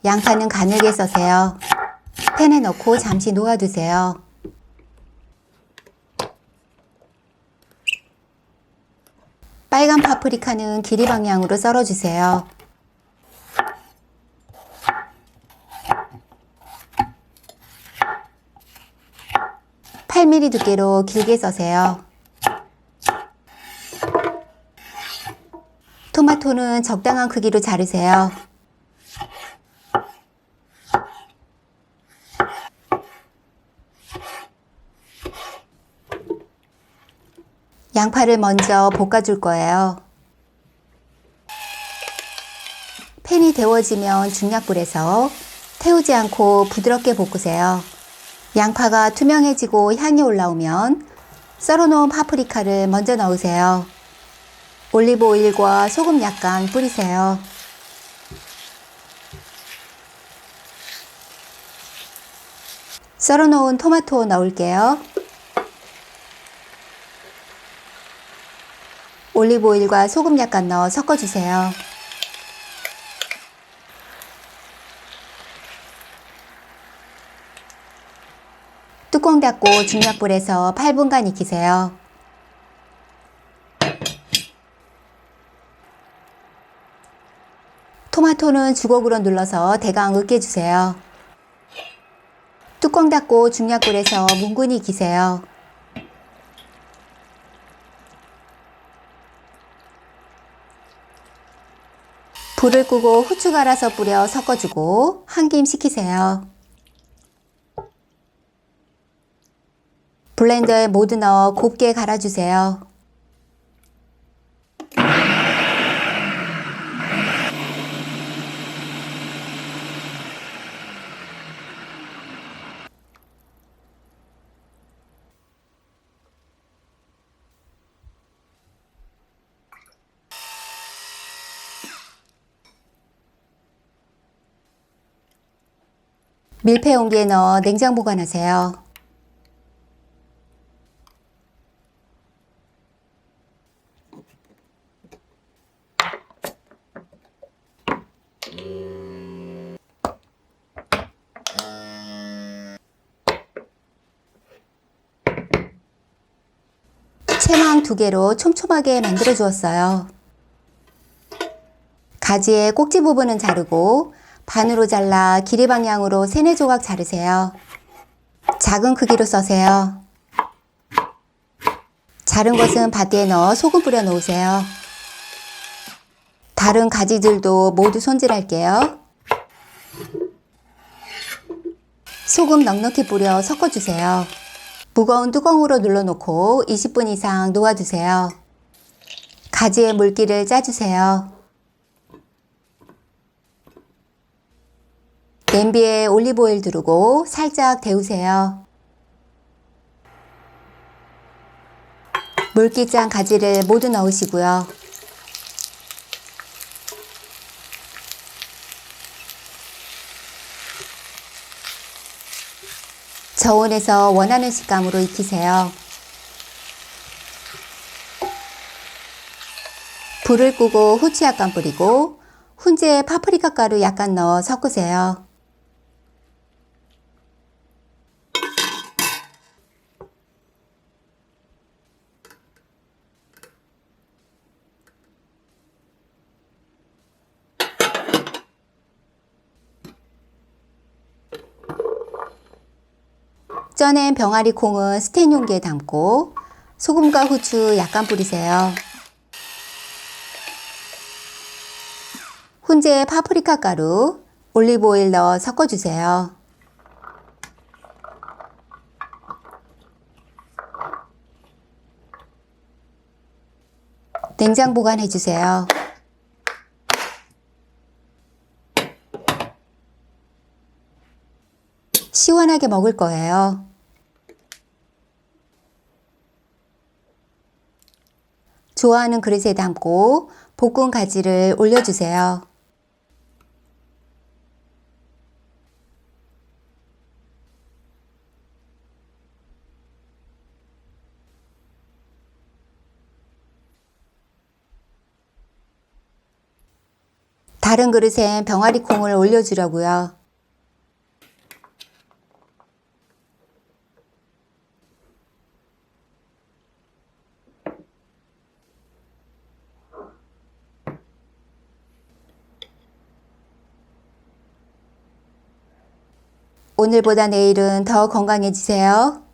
양파는 가늘게 써세요. 팬에 넣고 잠시 놓아두세요. 빨간 파프리카는 길이 방향으로 썰어주세요. (8mm) 두께로 길게 써세요. 토마토는 적당한 크기로 자르세요. 양파를 먼저 볶아줄 거예요. 팬이 데워지면 중약불에서 태우지 않고 부드럽게 볶으세요. 양파가 투명해지고 향이 올라오면 썰어놓은 파프리카를 먼저 넣으세요. 올리브 오일과 소금 약간 뿌리세요. 썰어놓은 토마토 넣을게요. 올리브 오일과 소금 약간 넣어 섞어주세요. 뚜껑 닫고 중약불에서 8분간 익히세요. 토마토는 주걱으로 눌러서 대강 으깨주세요. 뚜껑 닫고 중약불에서 뭉근히 익히세요. 불을 끄고 후추 갈아서 뿌려 섞어주고 한 김 식히세요. 블렌더에 모두 넣어 곱게 갈아주세요. 밀폐 용기에 넣어 냉장 보관하세요. 채망 2개로 촘촘하게 만들어 주었어요. 가지의 꼭지 부분은 자르고 반으로 잘라 길이 방향으로 3-4조각 자르세요. 작은 크기로 써세요. 자른 것은 바디에 넣어 소금 뿌려 놓으세요. 다른 가지들도 모두 손질할게요. 소금 넉넉히 뿌려 섞어주세요. 무거운 뚜껑으로 눌러놓고 20분 이상 놓아두세요. 가지의 물기를 짜주세요. 냄비에 올리브 오일 두르고 살짝 데우세요. 물기 짠 가지를 모두 넣으시고요. 저온에서 원하는 식감으로 익히세요. 불을 끄고 후추 약간 뿌리고 훈제에 파프리카 가루 약간 넣어 섞으세요. 쪄낸 병아리 콩은 스텐 용기에 담고 소금과 후추 약간 뿌리세요. 훈제에 파프리카 가루, 올리브 오일 넣어 섞어주세요. 냉장 보관해주세요. 시원하게 먹을 거예요. 좋아하는 그릇에 담고 볶은 가지를 올려주세요. 다른 그릇엔 병아리 콩을 올려주려고요. 오늘보다 내일은 더 건강해지세요.